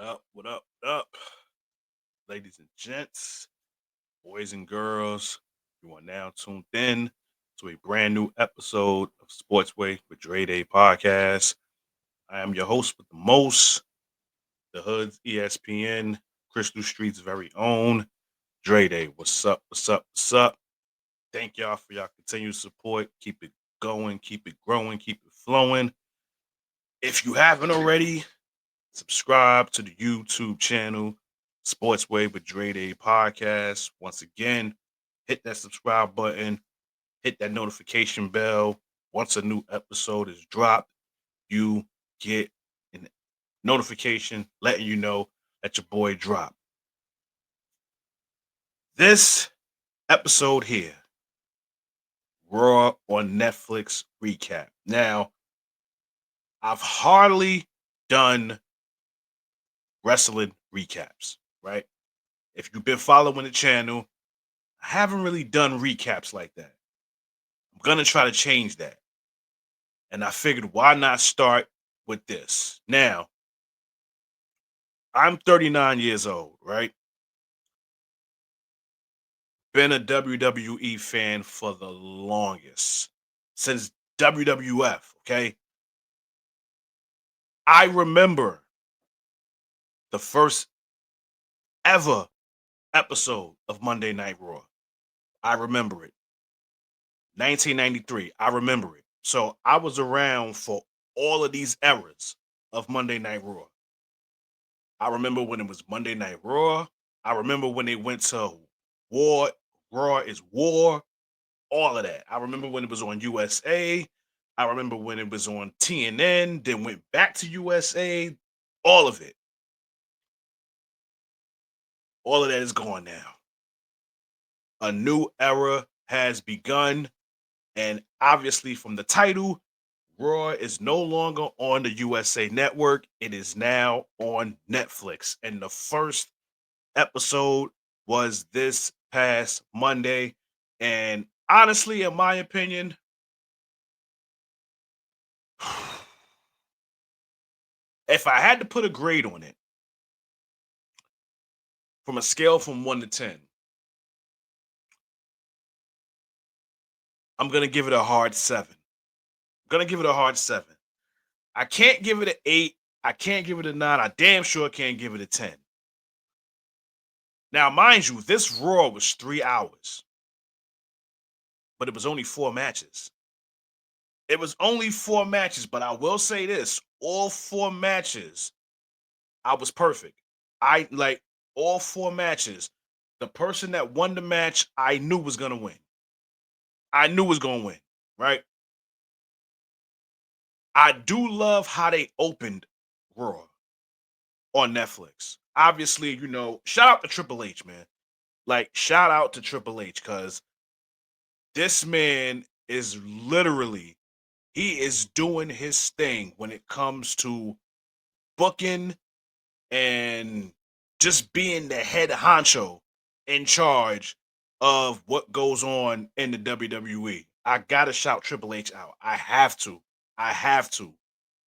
up? What up? What up? Ladies and gents, boys and girls, you are now tuned in to a brand new episode of Sportsway with Dray podcast. I am your host with the most, the Hood's ESPN, Crystal Street's very own, Dray. What's up? What's up? What's up? Thank y'all for y'all continued support. Keep it going, keep it growing, keep it flowing. If you haven't already, subscribe to the YouTube channel, Sportsway with Dray podcast. Once again, hit that subscribe button, hit that notification bell. Once a new episode is dropped, you get a notification letting you know that your boy dropped. This episode here, Raw on Netflix recap. Now, I've hardly done wrestling recaps, right? If you've been following the channel, I haven't really done recaps like that. I'm going to try to change that. And I figured, why not start with this? Now, I'm 39 years old, right? Been a WWE fan for the longest, since WWF, okay? I remember the first ever episode of Monday Night Raw. I remember it. 1993. I remember it. So I was around for all of these eras of Monday Night Raw. I remember when it was Monday Night Raw. I remember when they went to War, Raw is War, all of that. I remember when it was on USA. I remember when it was on TNN, then went back to USA. All of it. All of that is gone now. A new era has begun. And obviously, from the title, Raw is no longer on the USA Network. It is now on Netflix. And the first episode was this past Monday. And honestly, in my opinion, if I had to put a grade on it from a scale from 1 to 10, I'm going to give it a hard 7. I'm going to give it a hard 7. I can't give it an 8. I can't give it a 9. I damn sure can't give it a 10. Now, mind you, this Raw was 3 hours, but it was only 4 matches. It was only 4 matches, but I will say this, all 4 matches, I was perfect. I like all 4 matches. The person that won the match, I knew was going to win. I knew was going to win, right? I do love how they opened Raw on Netflix. Obviously, shout out to Triple H, man. Like, shout out to Triple H, because this man is literally, he is doing his thing when it comes to booking and just being the head honcho in charge of what goes on in the WWE. I gotta shout Triple H out. I have to. I have to.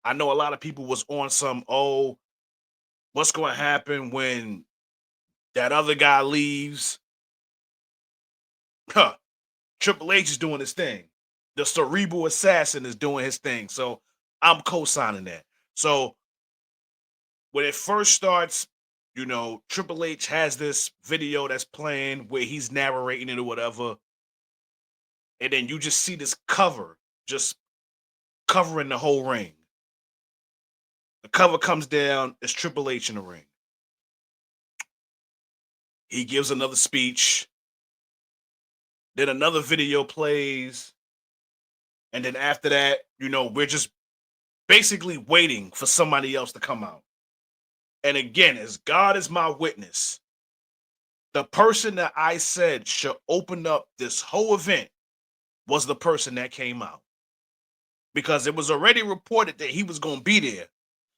I know a lot of people was on some, oh, what's going to happen when that other guy leaves? Huh. Triple H is doing his thing. The cerebral assassin is doing his thing. So I'm co-signing that. So when it first starts, Triple H has this video that's playing where he's narrating it or whatever. And then you just see this cover just covering the whole ring. The cover comes down, it's Triple H in the ring. He gives another speech. Then another video plays. And then after that, we're just basically waiting for somebody else to come out. And again, as God is my witness, the person that I said should open up this whole event was the person that came out. Because it was already reported that he was going to be there.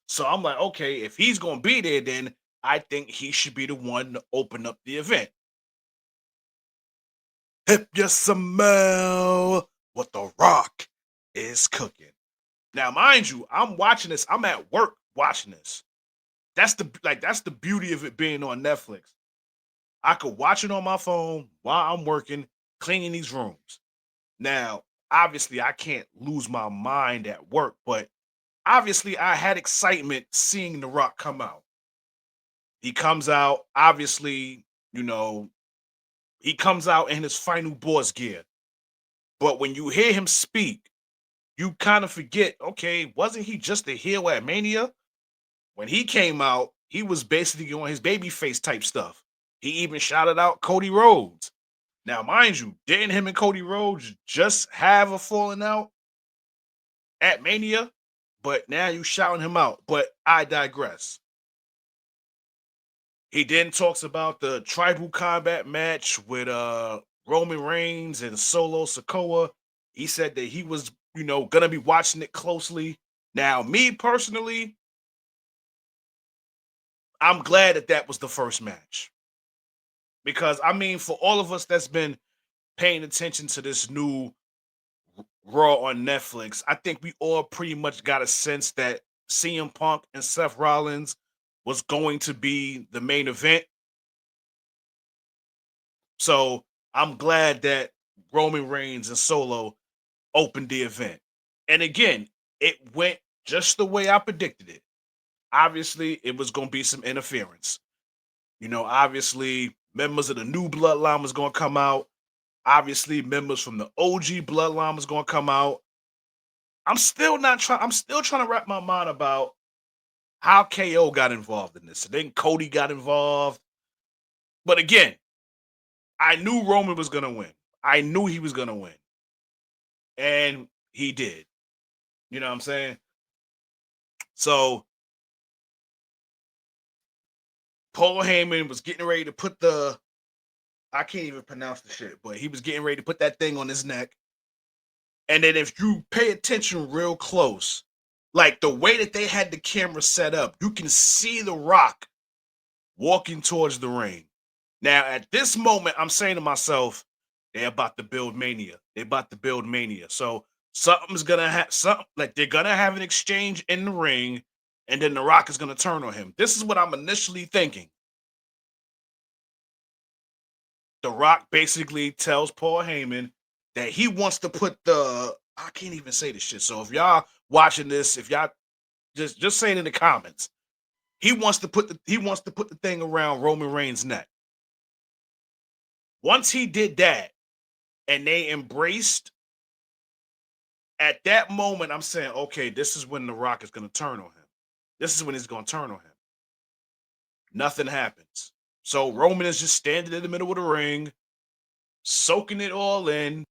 So I'm like, okay, if he's going to be there, then I think he should be the one to open up the event. If you smell what The Rock is cooking. Now, mind you, I'm watching this. I'm at work watching this. that's the beauty of it being on Netflix. I could watch it on my phone while I'm working, cleaning these rooms. Now, obviously, I can't lose my mind at work, but obviously, I had excitement seeing The Rock come out. He comes out, obviously, you know, he comes out in his final boss gear. But when you hear him speak, you kind of forget, okay, wasn't he just a heel at Mania? When he came out, he was basically on his babyface type stuff. He even shouted out Cody Rhodes. Now, mind you, didn't him and Cody Rhodes just have a falling out at Mania? But now you shouting him out. But I digress. He then talks about the tribal combat match with Roman Reigns and Solo Sokoa. He said that he was, gonna be watching it closely. Now, me personally, I'm glad that that was the first match because I mean, for all of us that's been paying attention to this new Raw on Netflix, I think we all pretty much got a sense that CM Punk and Seth Rollins was going to be the main event. So I'm glad that Roman Reigns and Solo opened the event. And again, it went just the way I predicted it. Obviously, it was going to be some interference. Obviously, members of the new bloodline was going to come out. Obviously, members from the OG bloodline was going to come out. I'm still trying to wrap my mind about how KO got involved in this. And then Cody got involved. But again, I knew Roman was going to win. I knew he was going to win. And he did. You know what I'm saying? So Paul Heyman was getting ready to put I can't even pronounce the shit, but he was getting ready to put that thing on his neck. And then if you pay attention real close, like the way that they had the camera set up, you can see The Rock walking towards the ring. Now, at this moment, I'm saying to myself, they're about to build Mania. They're about to build Mania. So something's gonna have something like they're gonna have an exchange in the ring, and then The Rock is gonna turn on him. This is what I'm initially thinking. The Rock basically tells Paul Heyman that he wants to put I can't even say this shit. So if y'all watching this, if y'all just say it in the comments, he wants to put the thing around Roman Reigns' neck. Once he did that and they embraced, at that moment, I'm saying, okay, this is when The Rock is going to turn on him. This is when he's going to turn on him. Nothing happens. So Roman is just standing in the middle of the ring, soaking it all in.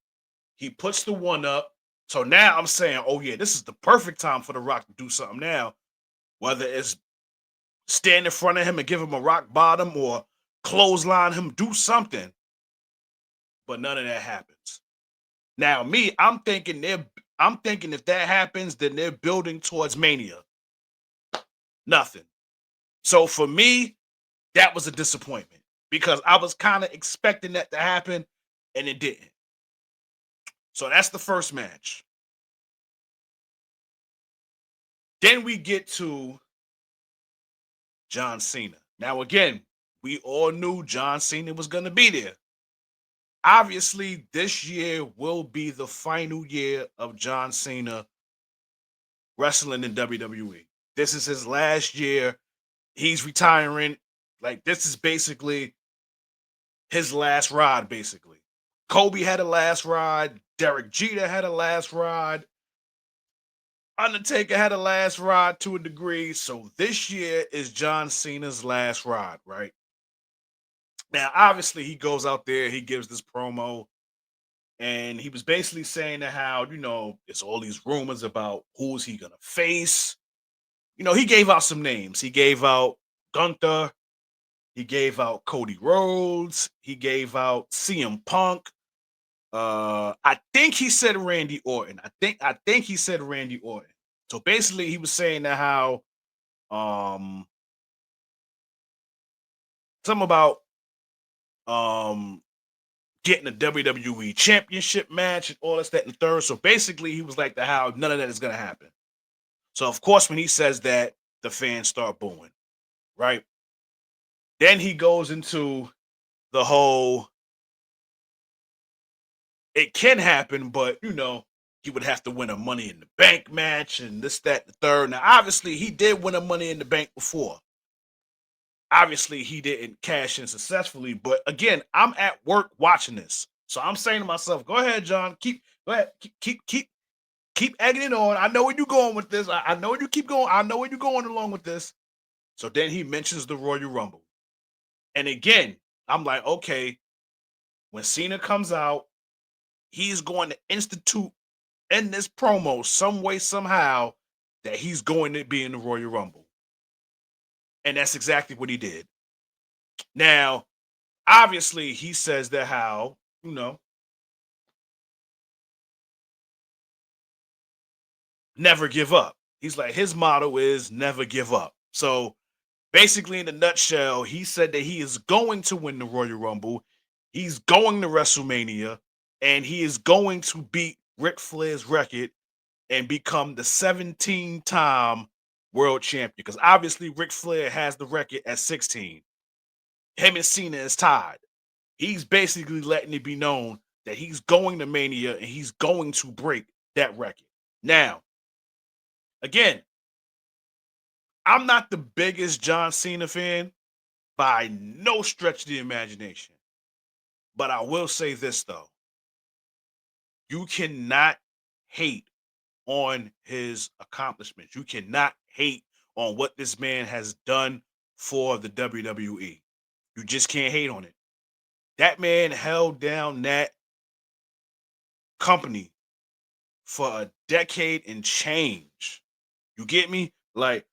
He puts the one up. So now I'm saying, oh yeah, this is the perfect time for The Rock to do something now. Whether it's stand in front of him and give him a rock bottom or clothesline him, do something. But none of that happens. Now, I'm thinking if that happens, then they're building towards Mania. Nothing. So for me, that was a disappointment because I was kind of expecting that to happen and it didn't. So that's the first match. Then we get to John Cena. Now, again, we all knew John Cena was going to be there. Obviously, this year will be the final year of John Cena wrestling in WWE. This is his last year. He's retiring. Like, this is basically his last ride, basically. Kobe had a last ride. Derek Jeter had a last ride. Undertaker had a last ride to a degree. So this year is John Cena's last ride, right? Now, obviously, he goes out there, he gives this promo, and he was basically saying how, it's all these rumors about who's he gonna face. He gave out some names. He gave out Gunther, he gave out Cody Rhodes, he gave out CM Punk. I think he said Randy Orton. I think he said Randy Orton. So basically, he was saying that how something about getting a WWE championship match and all this, that, and the third. So basically, he was like the how none of that is gonna happen. So of course, when he says that, the fans start booing. right? Then he goes into the whole it can happen, but he would have to win a money in the bank match and this, that, the third. Now, obviously, he did win a money in the bank before. Obviously, he didn't cash in successfully, but again, I'm at work watching this. So I'm saying to myself, go ahead, John. Go ahead, keep egging it on. I know where you're going with this. I know you keep going. I know where you're going along with this. So then he mentions the Royal Rumble. And again, I'm like, okay, when Cena comes out, he's going to institute in this promo some way, somehow, that he's going to be in the Royal Rumble. And that's exactly what he did. Now, obviously, he says that how, never give up. He's like, his motto is never give up. So basically, in a nutshell, he said that he is going to win the Royal Rumble. He's going to WrestleMania, and he is going to beat Ric Flair's record and become the 17-time world champion. Because obviously, Ric Flair has the record at 16. Him and Cena is tied. He's basically letting it be known that he's going to Mania and he's going to break that record. Now, again, I'm not the biggest John Cena fan by no stretch of the imagination. But I will say this, though. You cannot hate on his accomplishments. You cannot hate on what this man has done for the WWE. You just can't hate on it. That man held down that company for a decade and change. You get me? Like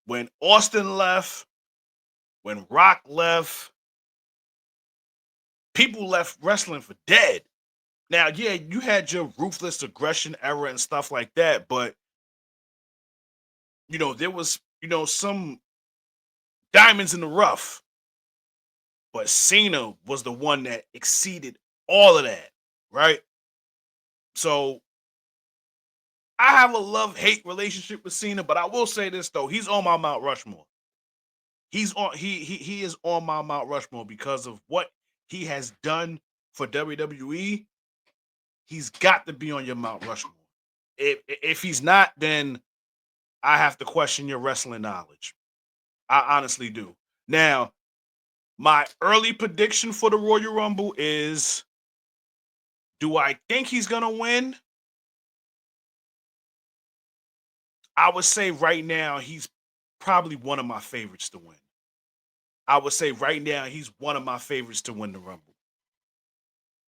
when Austin left, when Rock left, people left wrestling for dead. Now, yeah, you had your ruthless aggression era and stuff like that, but there was, some diamonds in the rough. But Cena was the one that exceeded all of that, right? So I have a love-hate relationship with Cena, but I will say this though, he's on my Mount Rushmore. He is on my Mount Rushmore because of what he has done for WWE. He's got to be on your Mount Rushmore. If he's not, then I have to question your wrestling knowledge. I honestly do. Now, my early prediction for the Royal Rumble is, do I think he's going to win? I would say right now he's probably one of my favorites to win. I would say right now he's one of my favorites to win the Rumble.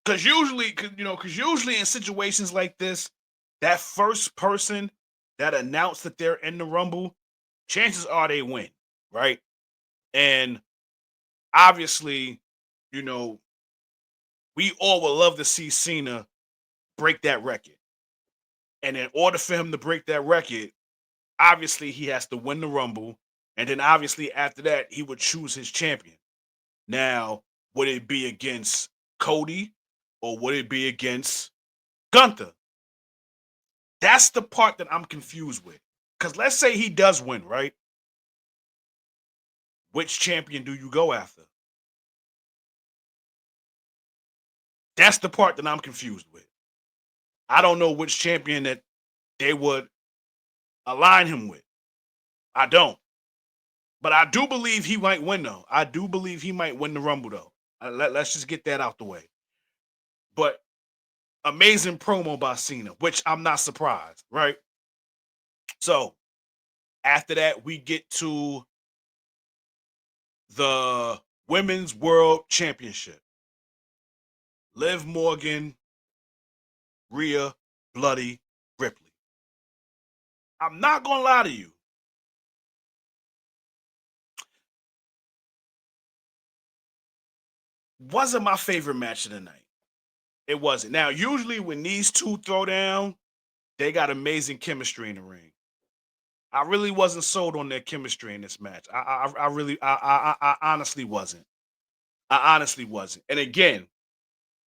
Because usually in situations like this, that first person that announced that they're in the Rumble, chances are they win, right? And obviously, we all would love to see Cena break that record. And in order for him to break that record, obviously he has to win the Rumble. And then obviously after that, he would choose his champion. Now, would it be against Cody or would it be against Gunther? That's the part that I'm confused with. Because let's say he does win, right? Which champion do you go after? That's the part that I'm confused with. I don't know which champion that they would align him with. I don't. But I do believe he might win, though. I do believe he might win the Rumble, though. Let's just get that out the way. But amazing promo by Cena, which I'm not surprised, right? So after that, we get to the Women's World Championship. Liv Morgan, Rhea, Bloody Ripley. I'm not going to lie to you. Wasn't my favorite match of the night. It wasn't. Now, usually when these two throw down, they got amazing chemistry in the ring. I really wasn't sold on their chemistry in this match. I honestly wasn't. I honestly wasn't. And again,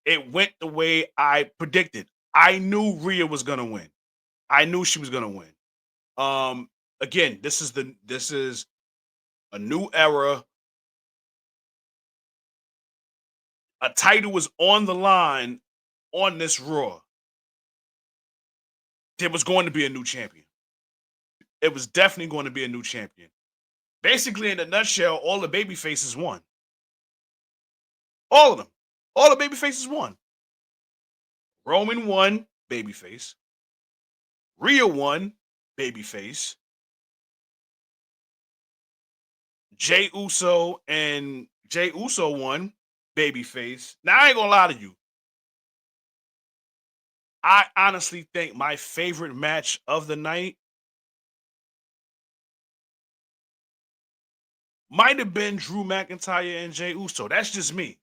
it went the way I predicted. I knew Rhea was gonna win. I knew she was gonna win. Again, this is a new era, a title was on the line on this Raw. There was going to be a new champion. It was definitely going to be a new champion. Basically, in a nutshell, all the baby faces won. All of them. All the baby faces won. Roman won, babyface. Rhea won, babyface. Jay Uso won, babyface. Now I ain't gonna lie to you. I honestly think my favorite match of the night might have been Drew McIntyre and Jay Uso. That's just me.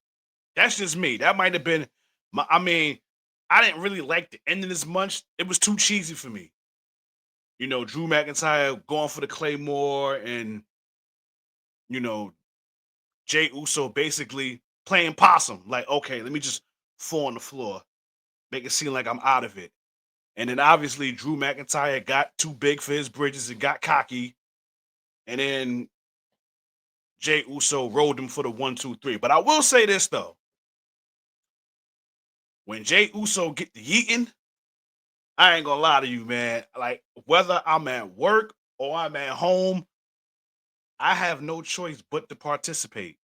That's just me. That might have been my. I mean, I didn't really like the ending as much. It was too cheesy for me. Drew McIntyre going for the Claymore and you know Jay Uso basically playing possum. Like, okay, let me just fall on the floor, make it seem like I'm out of it. And then obviously Drew McIntyre got too big for his bridges and got cocky. And then Jay Uso rolled him for the 1, 2, 3. But I will say this though. When Jay Uso get the yeeting, I ain't gonna lie to you, man. Like whether I'm at work or I'm at home, I have no choice but to participate.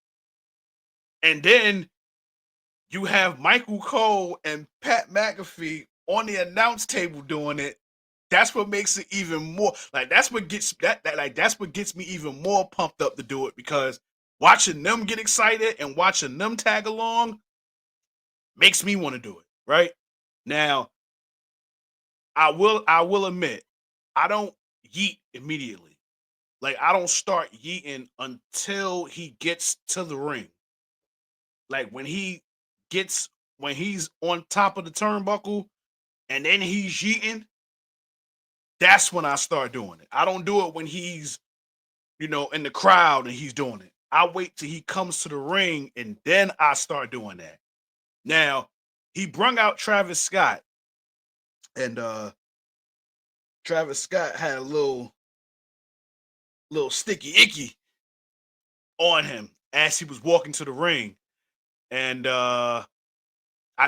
And then you have Michael Cole and Pat McAfee on the announce table doing it. That's what makes it even more like that's what gets me even more pumped up to do it because watching them get excited and watching them tag along makes me want to do it. Right now, I will admit I don't yeet immediately. Like I don't start yeeting until he gets to the ring. Like gets when he's on top of the turnbuckle and then he's yeeting, that's when I start doing it. I don't do it when he's, in the crowd and he's doing it. I wait till he comes to the ring and then I start doing that. Now, he brung out Travis Scott and Travis Scott had a little sticky icky on him as he was walking to the ring. And I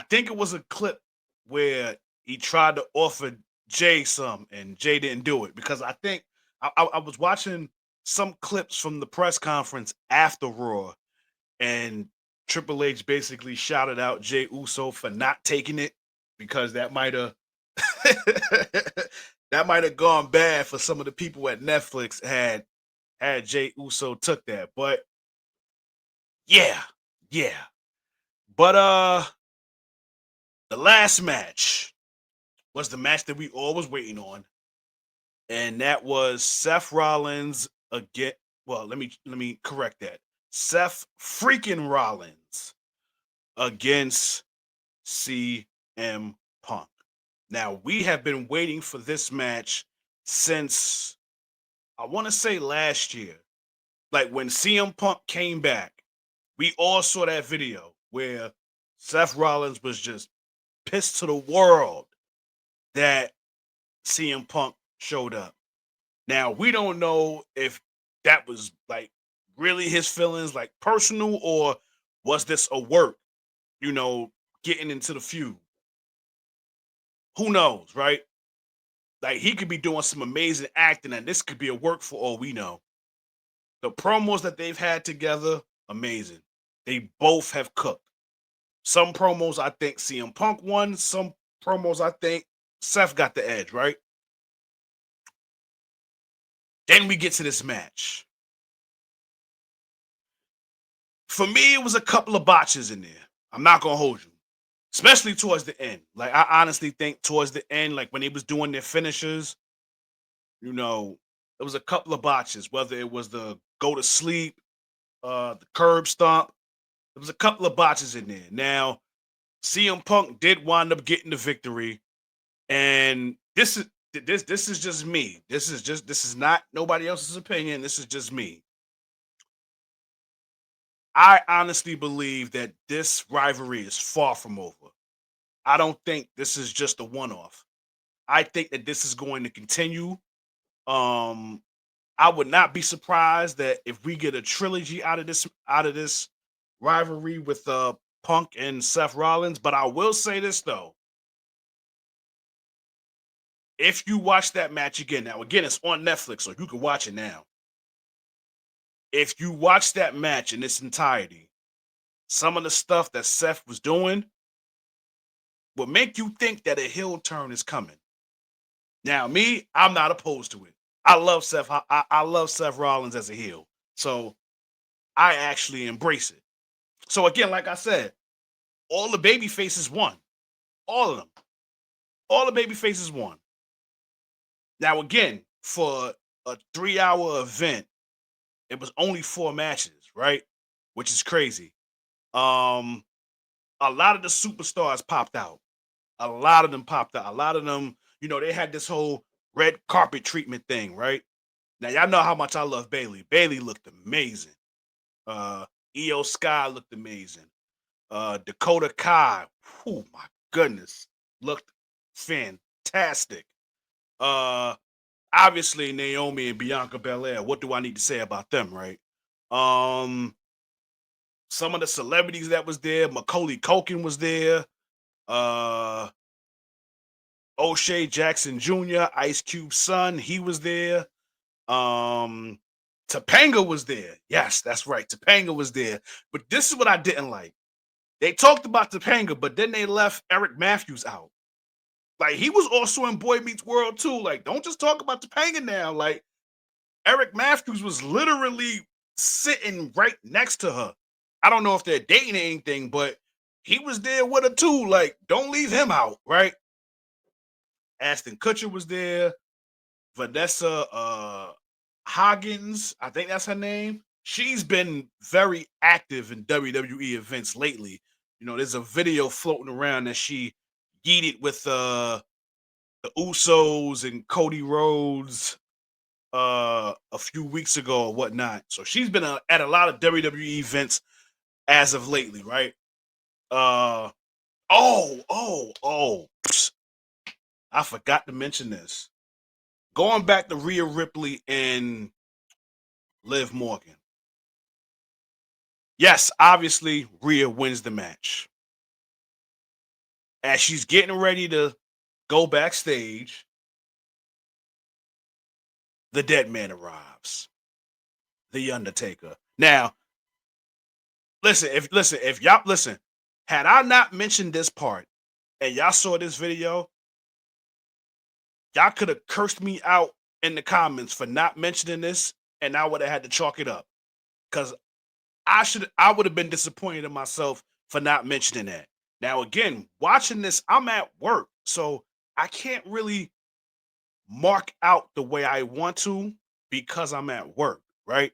think it was a clip where he tried to offer Jay some, and Jay didn't do it because I think I was watching some clips from the press conference after Raw, and Triple H basically shouted out Jay Uso for not taking it because that might have that might have gone bad for some of the people at Netflix had Jay Uso took that. But yeah, yeah. But the last match was the match that we all was waiting on, and that was Seth Rollins again. Well, let me correct that. Seth freaking Rollins against CM Punk. Now we have been waiting for this match since I want to say last year. Like when CM Punk came back, we all saw that video where Seth Rollins was just pissed to the world that CM Punk showed up. Now we don't know if that was like really his feelings, like personal, or was this a work? You know, getting into the feud. Who knows, right? Like he could be doing some amazing acting, and this could be a work for all we know. The promos that they've had together, amazing. They both have cooked. Some promos I think CM Punk won. Some promos I think Seth got the edge, right? Then we get to this match. For me, it was a couple of botches in there. I'm not gonna hold you, especially towards the end. Like I honestly think towards the end, like when they was doing their finishers, it was a couple of botches. Whether it was the go to sleep, the curb stomp, there was a couple of botches in there. Now, CM Punk did wind up getting the victory, and this is just me. This is not nobody else's opinion. This is just me. I honestly believe that this rivalry is far from over. I don't think this is just a one off. I think that this is going to continue. Um, I would not be surprised that if we get a trilogy out of this rivalry with Punk and Seth Rollins. But I will say this though, if you watch that match again, now again it's on Netflix, so you can watch it now. If you watch that match in its entirety, some of the stuff that Seth was doing will make you think that a heel turn is coming. Now, me, I'm not opposed to it. I love Seth. I love Seth Rollins as a heel, so I actually embrace it. So again, like I said, all the baby faces won. All of them. All the baby faces won. Now, again, for a 3-hour event, it was only 4 matches, right? Which is crazy. Um, a lot of the superstars popped out. A lot of them popped out. A lot of them, they had this whole red carpet treatment thing, right? Now y'all know how much I love Bailey. Bailey looked amazing. Uh Io Sky looked amazing. Dakota Kai, oh my goodness, looked fantastic. Uh Obviously Naomi and Bianca Belair. What do I need to say about them, right? Um some of the celebrities that was there, Macaulay Culkin was there. Uh O'Shea Jackson Jr., Ice Cube's son, he was there. Um, Topanga was there. Yes, that's right. Topanga was there. But this is what I didn't like. They talked about Topanga, but then they left Eric Matthews out. Like he was also in Boy Meets World too. Like, don't just talk about Topanga now. Like Eric Matthews was literally sitting right next to her. I don't know if they're dating or anything, but he was there with her too. Like, don't leave him out, right? Ashton Kutcher was there. Vanessa Hoggins, I think that's her name. She's been very active in WWE events lately. There's a video floating around that she yeeted with the Usos and Cody Rhodes a few weeks ago or whatnot. So she's been at a lot of WWE events as of lately, right? Uh psst, I forgot to mention this. Going back to Rhea Ripley and Liv Morgan. Yes, obviously Rhea wins the match. As she's getting ready to go backstage, the dead man arrives. The Undertaker. Now, listen, if y'all had I not mentioned this part and y'all saw this video, y'all could have cursed me out in the comments for not mentioning this, and I would have had to chalk it up. Because I would have been disappointed in myself for not mentioning that. Now, again, watching this, I'm at work, so I can't really mark out the way I want to because I'm at work, right?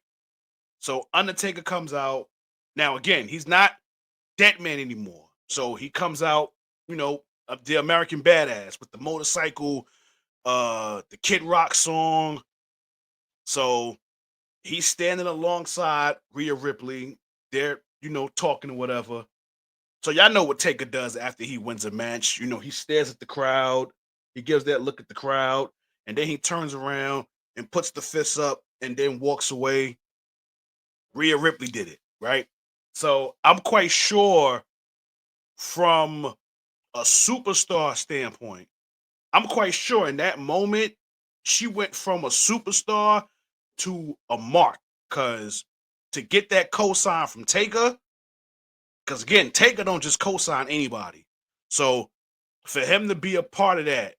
So Undertaker comes out. Now, again, he's not Dead Man anymore. So he comes out, of the American Badass with the motorcycle, the Kid Rock song. So he's standing alongside Rhea Ripley. They're, talking or whatever. So y'all know what Taker does after he wins a match. He stares at the crowd. He gives that look at the crowd, and then he turns around and puts the fists up and then walks away. Rhea Ripley did it, right? So I'm quite sure from a superstar standpoint, I'm quite sure in that moment she went from a superstar to a mark. Cause to get that cosign from Taker, because again, Taker don't just cosign anybody. So for him to be a part of that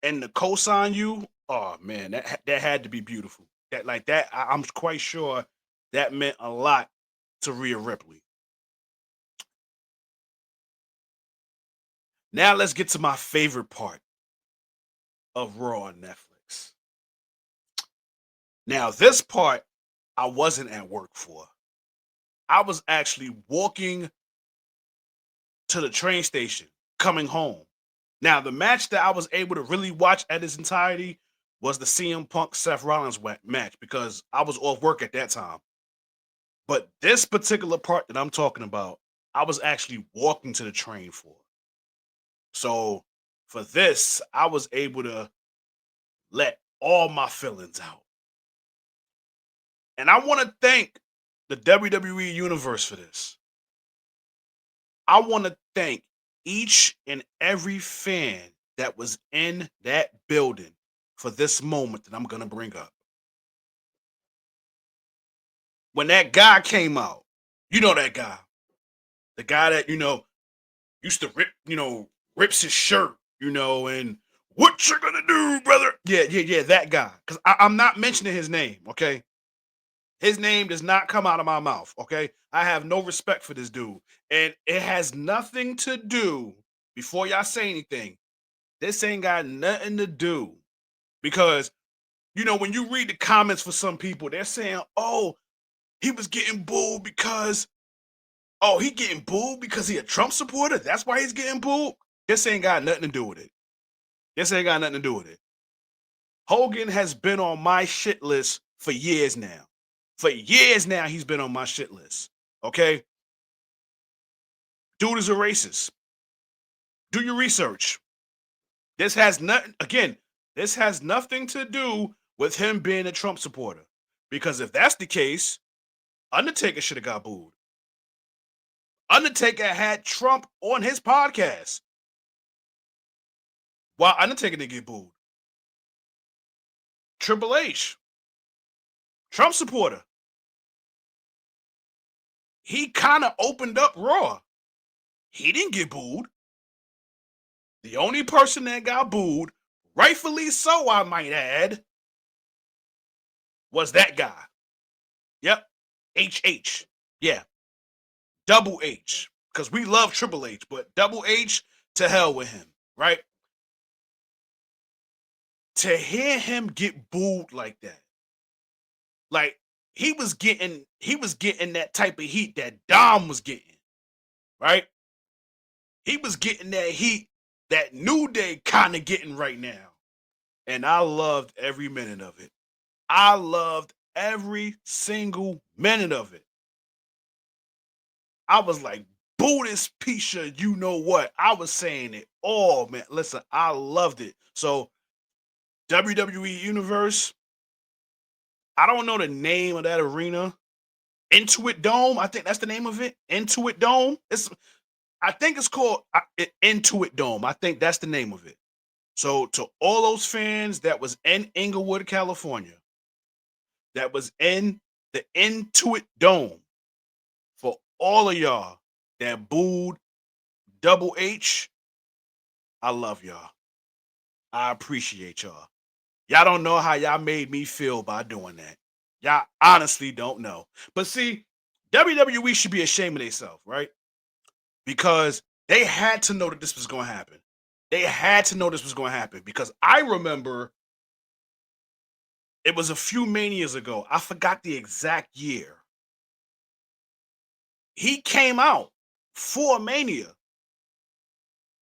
and to cosign you, oh man, that had to be beautiful. I'm quite sure that meant a lot to Rhea Ripley. Now let's get to my favorite part of Raw on Netflix. Now this part I wasn't at work for. I was actually walking to the train station coming home. Now the match that I was able to really watch at its entirety was the CM Punk Seth Rollins match because I was off work at that time. But this particular part that I'm talking about, I was actually walking to the train for. So for this, I was able to let all my feelings out. And I want to thank the WWE Universe for this. I want to thank each and every fan that was in that building for this moment that I'm going to bring up. When that guy came out, you know that guy. The guy that, used to rips his shirt, and what you gonna do, brother? Yeah, that guy. Because I'm not mentioning his name, okay? His name does not come out of my mouth, okay? I have no respect for this dude. And it has nothing to do, before y'all say anything, this ain't got nothing to do. Because, when you read the comments for some people, they're saying, oh, he was getting booed because, he getting booed because he a Trump supporter? That's why he's getting booed? This ain't got nothing to do with it. This ain't got nothing to do with it. Hogan has been on my shit list for years now. For years now, he's been on my shit list. Okay? Dude is a racist. Do your research. This has nothing to do with him being a Trump supporter. Because if that's the case, Undertaker should have got booed. Undertaker had Trump on his podcast. Why Undertaker didn't get booed? Triple H, Trump supporter. He kind of opened up Raw. He didn't get booed. The only person that got booed, rightfully so, I might add, was that guy. Yep. HH. Yeah. Double H. Because we love Triple H, but Double H, to hell with him, right? To hear him get booed like that, like he was getting that type of heat that Dom was getting, right? He was getting that heat that New Day kind of getting right now. And I loved every minute of it. I loved every single minute of it. I was like, boo this piece of you know what. I was saying it all, man. Listen, I loved it. So, WWE Universe, I don't know the name of that arena. Intuit Dome, I think that's the name of it. Intuit Dome. I think it's called Intuit Dome. I think that's the name of it. So, to all those fans that was in Inglewood, California, that was in the Intuit Dome, for all of y'all that booed Double H, I love y'all. I appreciate y'all. Y'all don't know how y'all made me feel by doing that. Y'all honestly don't know. But see, WWE should be ashamed of themselves, right? Because they had to know that this was going to happen. They had to know this was going to happen because I remember it was a few manias ago. I forgot the exact year. He came out for Mania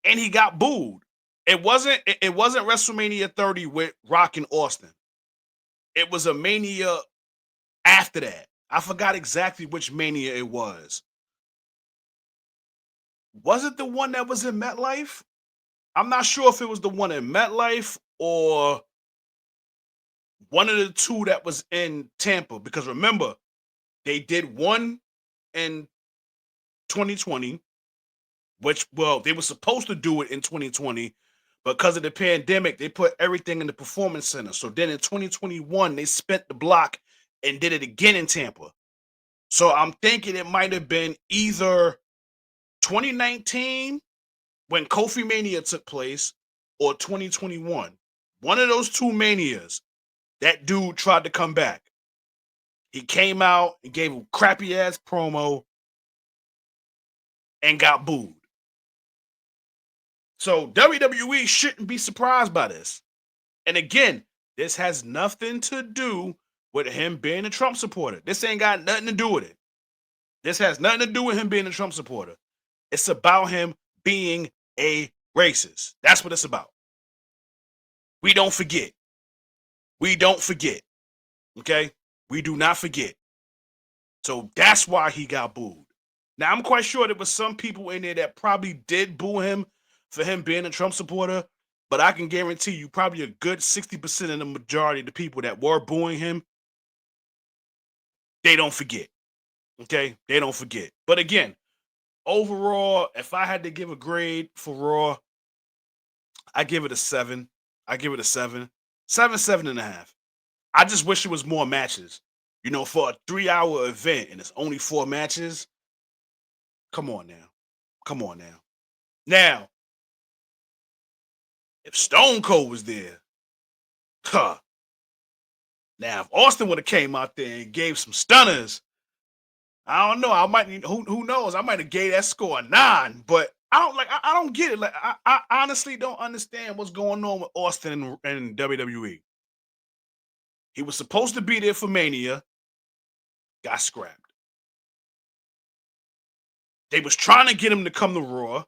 and he got booed. It wasn't WrestleMania 30 with Rock and Austin. It was a Mania after that. I forgot exactly which Mania it was. Was it the one that was in MetLife? I'm not sure if it was the one in MetLife or one of the two that was in Tampa. Because remember, they did one in 2020, which, well, they were supposed to do it in 2020. Because of the pandemic, they put everything in the Performance Center. So then in 2021, they spent the block and did it again in Tampa. So I'm thinking it might have been either 2019 when Kofi Mania took place or 2021. One of those two manias, that dude tried to come back. He came out and gave a crappy ass promo and got booed. So WWE shouldn't be surprised by this. And again, this has nothing to do with him being a Trump supporter. This ain't got nothing to do with it. This has nothing to do with him being a Trump supporter. It's about him being a racist. That's what it's about. We don't forget. We don't forget. Okay? We do not forget. So that's why he got booed. Now, I'm quite sure there was some people in there that probably did boo him for him being a Trump supporter, but I can guarantee you probably a good 60% of the majority of the people that were booing him they don't forget. Okay, they don't forget. But again, overall, if I had to give a grade for Raw, I give it a 7. I give it a 7. 7, 7.5. I just wish it was more matches. For a 3-hour event and it's only 4 matches. Come on now. Come on now. Now, if Stone Cold was there, huh. Now, if Austin would have came out there and gave some stunners, I don't know. I might who knows? I might have gave that score a 9, but I don't get it. Like I honestly don't understand what's going on with Austin and WWE. He was supposed to be there for Mania, got scrapped. They was trying to get him to come to Raw,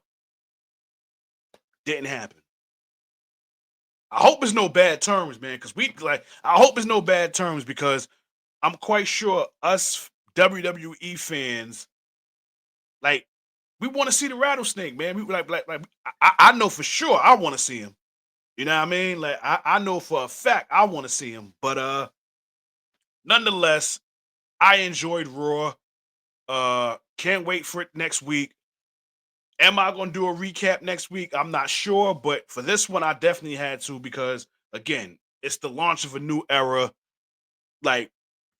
didn't happen. I hope it's no bad terms, man, because I hope it's no bad terms because I'm quite sure us WWE fans, like, we want to see the rattlesnake, man. We I know for sure I want to see him. You know what I mean? Like I know for a fact I want to see him. But nonetheless, I enjoyed Raw. Can't wait for it next week. Am I gonna do a recap next week? I'm not sure, but for this one, I definitely had to because again, it's the launch of a new era. Like,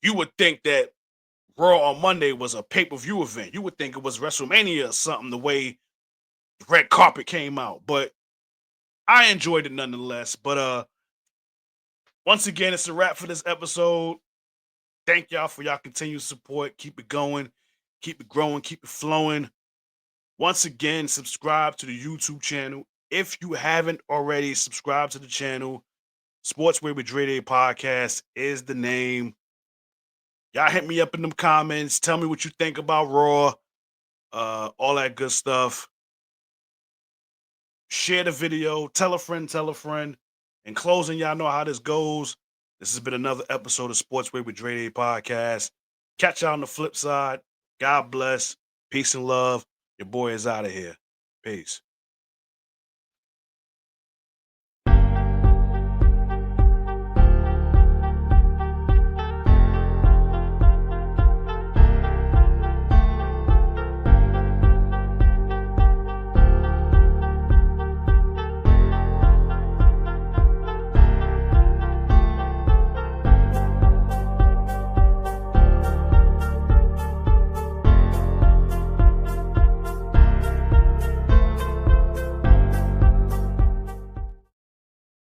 you would think that Raw on Monday was a pay-per-view event. You would think it was WrestleMania or something, the way the red carpet came out. But I enjoyed it nonetheless. But once again, it's a wrap for this episode. Thank y'all for y'all continued support. Keep it going, keep it growing, keep it flowing. Once again, subscribe to the YouTube channel. If you haven't already, subscribe to the channel. Sportsway with Dray Day Podcast is the name. Y'all hit me up in them comments. Tell me what you think about Raw. All that good stuff. Share the video. Tell a friend, tell a friend. In closing, y'all know how this goes. This has been another episode of Sportsway with Dray Day Podcast. Catch y'all on the flip side. God bless. Peace and love. Your boy is out of here. Peace.